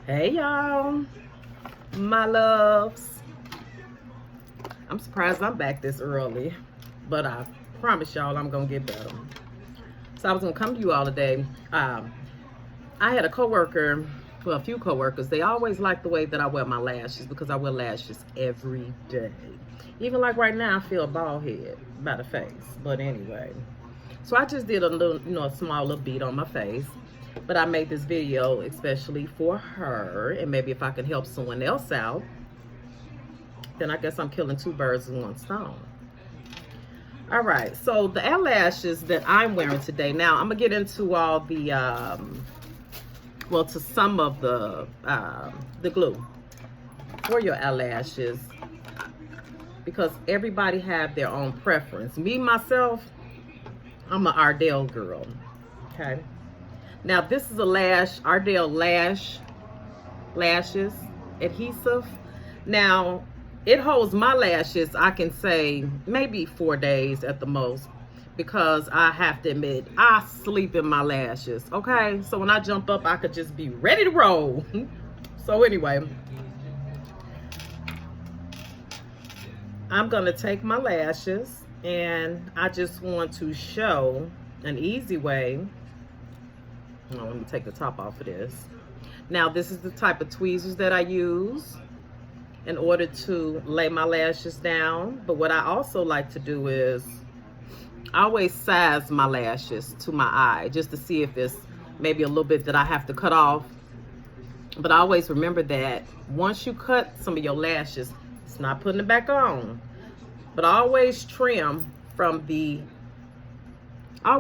Hey y'all, my loves. I'm surprised I'm back this early, but I promise y'all I'm gonna get better. So I was gonna come to you all today. I had a coworker, well, a few coworkers. They always like the way that I wear my lashes because I wear lashes every day. Even like right now, I feel a bald head by the face. But anyway, so I just did a little, a small little beat on my face. But I made this video especially for her, and maybe if I can help someone else out, then I guess I'm killing two birds with one stone. All right, so the eyelashes that I'm wearing today. Now I'm gonna get into all the, well, to some of the glue for your eyelashes because everybody have their own preference. Me myself, I'm an Ardell girl. Okay. Now this is a Ardell Lashes adhesive. Now it holds my lashes, I can say maybe 4 days at the most, because I have to admit I sleep in my lashes. Okay, so when I jump up I could just be ready to roll. So anyway, I'm gonna take my lashes and I just want to show an easy way. Oh, let me take the top off of this. Now this is the type of tweezers that I use in order to lay my lashes down. But what I also like to do is I always size my lashes to my eye just to see if it's maybe a little bit that I have to cut off. But I always remember that once you cut some of your lashes, it's not putting it back on. But I always trim from the, oh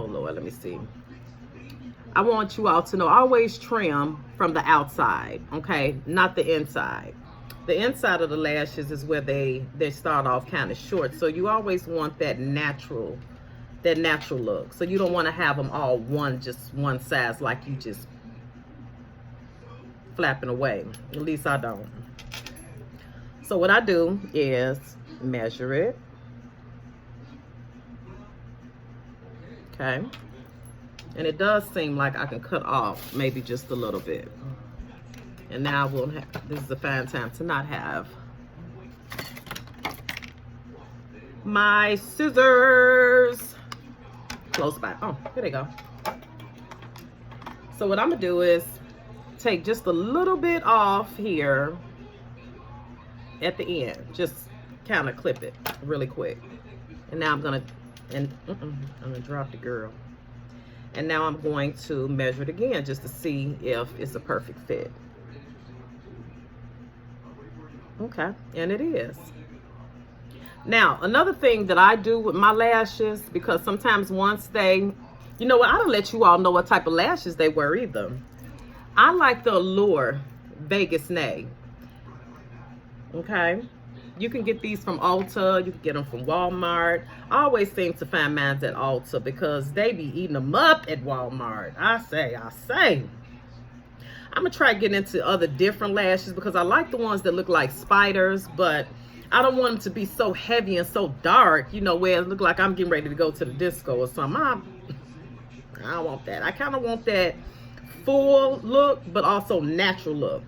Lord, let me see. I want you all to know, always trim from the outside, okay? Not the inside. The inside of the lashes is where they start off kind of short. So you always want that natural look. So you don't want to have them all just one size, like you just flapping away. At least I don't. So what I do is measure it. Okay. And it does seem like I can cut off maybe just a little bit. And now we'll have, this is a fine time to not have my scissors close by. Oh, here they go. So what I'm gonna do is take just a little bit off here at the end. Just kind of clip it really quick. And now I'm gonna drop the girl. And now I'm going to measure it again just to see if it's a perfect fit. Okay, and it is. Now, another thing that I do with my lashes, because sometimes once they, you know what, I don't let you all know what type of lashes they wear either. I like the Eylure Vegas Nay. Okay. You can get these from Ulta. You can get them from Walmart. I always seem to find mine at Ulta because they be eating them up at Walmart. I say. I'm going to try getting into other different lashes because I like the ones that look like spiders, but I don't want them to be so heavy and so dark, you know, where it look like I'm getting ready to go to the disco or something. I don't want that. I kind of want that full look, but also natural look.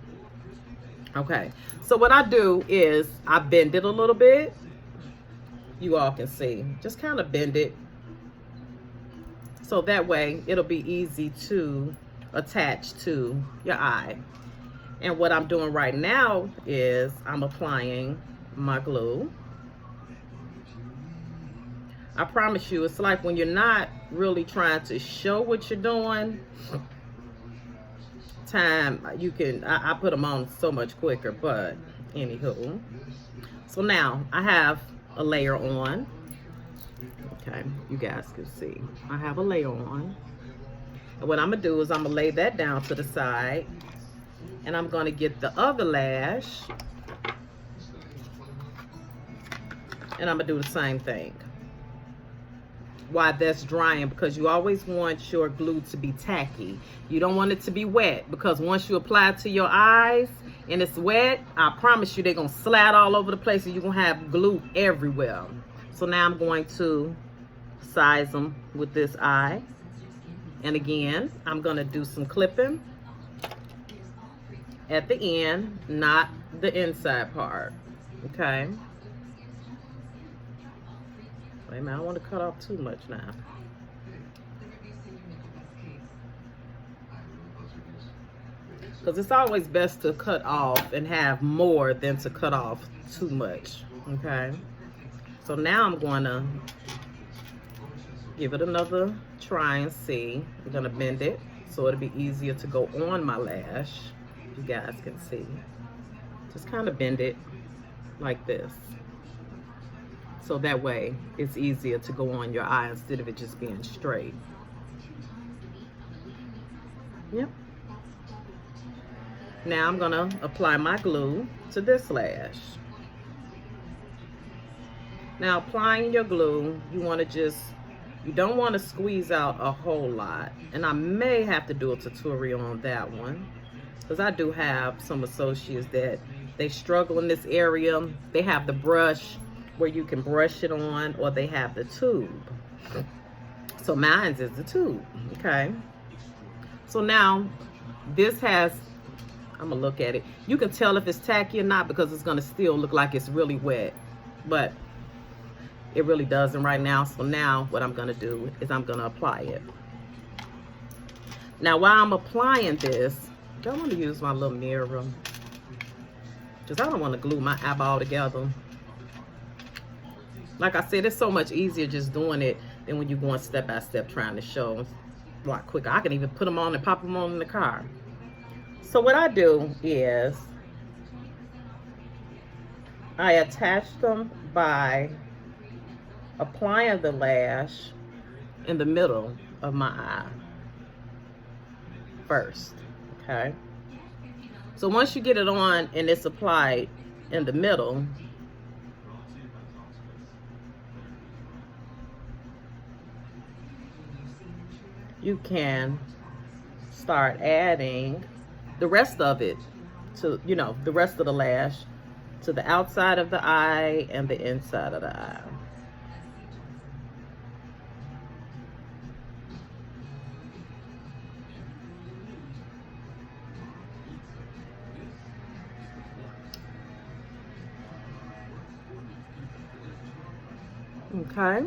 Okay, so what I do is I bend it a little bit. You all can see. Just kind of bend it. So that way it'll be easy to attach to your eye. And what I'm doing right now is I'm applying my glue. I promise you, it's like when you're not really trying to show what you're doing, you can, I put them on so much quicker, but anywho. So now I have a layer on. Okay, you guys can see I have a layer on, and what I'm gonna do is I'm gonna lay that down to the side, and I'm gonna get the other lash and I'm gonna do the same thing while that's drying, because you always want your glue to be tacky. You don't want it to be wet, because once you apply it to your eyes and it's wet, I promise you they're gonna slide all over the place and you're gonna have glue everywhere. So now I'm going to size them with this eye, and again I'm gonna do some clipping at the end, not the inside part. Okay. Wait a minute, I don't want to cut off too much now. Because it's always best to cut off and have more than to cut off too much. Okay. So now I'm going to give it another try and see. I'm going to bend it so it'll be easier to go on my lash. You guys can see. Just kind of bend it like this. So that way it's easier to go on your eye instead of it just being straight. Yep. Now I'm gonna apply my glue to this lash. Now applying your glue, you don't want to squeeze out a whole lot. And I may have to do a tutorial on that one, because I do have some associates that they struggle in this area. They have the brush where you can brush it on, or they have the tube. So mine is the tube, okay? So now this has, I'm gonna look at it. You can tell if it's tacky or not because it's gonna still look like it's really wet, but it really doesn't right now. So now what I'm gonna do is I'm gonna apply it. Now while I'm applying this, I want to use my little mirror because I don't want to glue my eyeball together. Like I said, it's so much easier just doing it than when you're going step by step trying to show. It's a lot quicker. I can even put them on and pop them on in the car. So what I do is I attach them by applying the lash in the middle of my eye first, okay? So once you get it on and it's applied in the middle, you can start adding the rest of it to, you know, the rest of the lash to the outside of the eye and the inside of the eye. Okay.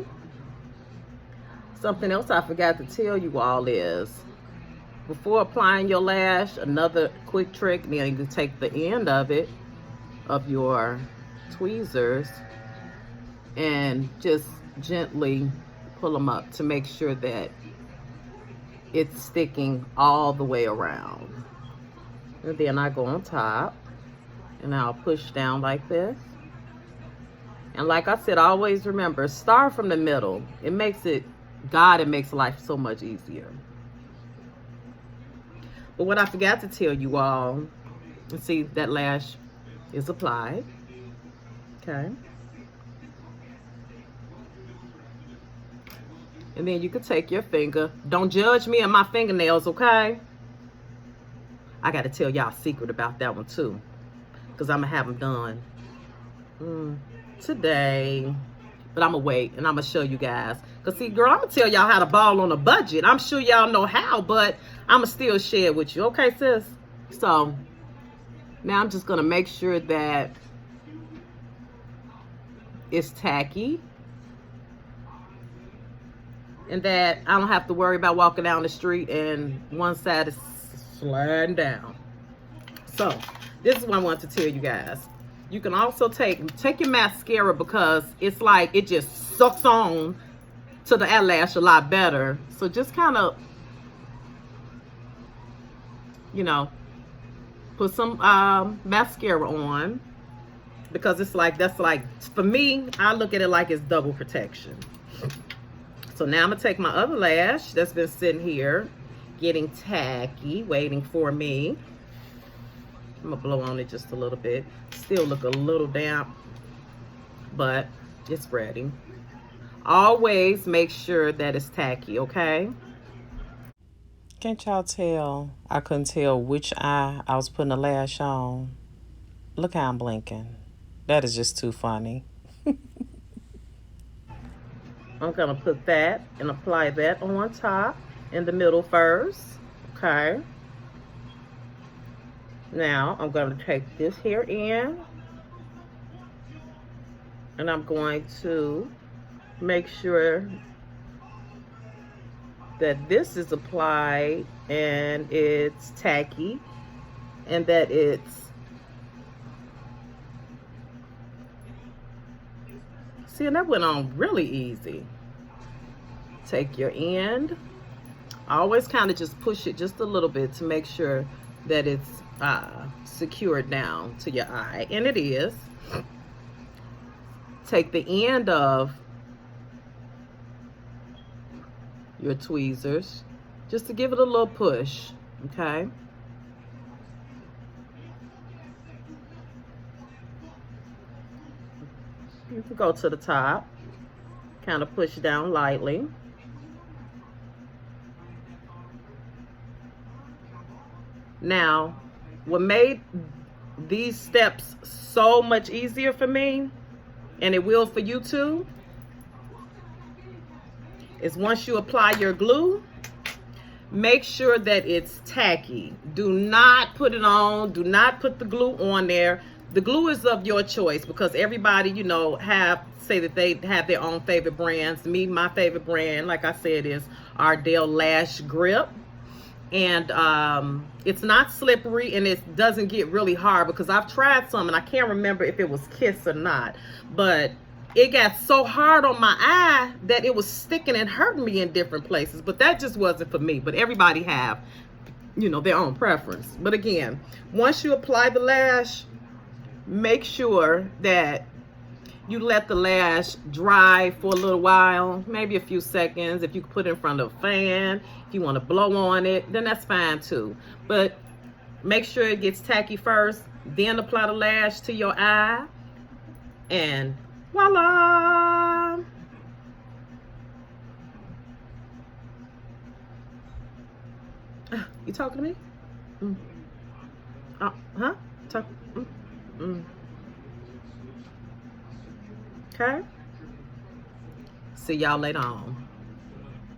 Something else I forgot to tell you all is, before applying your lash, another quick trick, now you can take the end of it, of your tweezers, and just gently pull them up to make sure that it's sticking all the way around. And then I go on top and I'll push down like this. And like I said, always remember, start from the middle. It makes life so much easier. But what I forgot to tell you all, let's see, that lash is applied. Okay. And then you can take your finger. Don't judge me and my fingernails, okay? I got to tell y'all a secret about that one too, because I'm going to have them done today. But I'm going to wait and I'm going to show you guys. Because see, girl, I'm going to tell y'all how to ball on a budget. I'm sure y'all know how, but I'm going to still share it with you. Okay, sis? So now I'm just going to make sure that it's tacky and that I don't have to worry about walking down the street and one side is sliding down. So this is what I want to tell you guys. You can also take your mascara, because it's like it just sucks on to the eyelash a lot better. So just kind of, you know, put some mascara on, because it's like, that's like, for me, I look at it like it's double protection. So now I'm gonna take my other lash that's been sitting here getting tacky, waiting for me. I'm gonna blow on it just a little bit. Still look a little damp, but it's ready. Always make sure that it's tacky, okay? Can't y'all tell? I couldn't tell which eye I was putting the lash on. Look how I'm blinking. That is just too funny. I'm gonna put that and apply that on top in the middle first, okay? Now I'm going to take this here in, and I'm going to make sure that this is applied and it's tacky, and that it's, see, and that went on really easy. Take your end, always kind of just push it just a little bit to make sure that it's secured down to your eye, and it is. Take the end of your tweezers just to give it a little push, okay? You can go to the top, kind of push down lightly. Now, what made these steps so much easier for me, and it will for you too, is once you apply your glue, make sure that it's tacky. Do not put it on. Do not put the glue on there. The glue is of your choice, because everybody, you know, say that they have their own favorite brands. Me, my favorite brand, like I said, is Ardell Lash Grip. And it's not slippery, and it doesn't get really hard, because I've tried some and I can't remember if it was Kiss or not, but it got so hard on my eye that it was sticking and hurting me in different places. But that just wasn't for me. But everybody have, you know, their own preference. But again, once you apply the lash, make sure that you let the lash dry for a little while, maybe a few seconds. If you put it in front of a fan, if you want to blow on it, then that's fine too. But make sure it gets tacky first, then apply the lash to your eye, and voila! You talking to me? Huh? Talk. Okay. See y'all later on.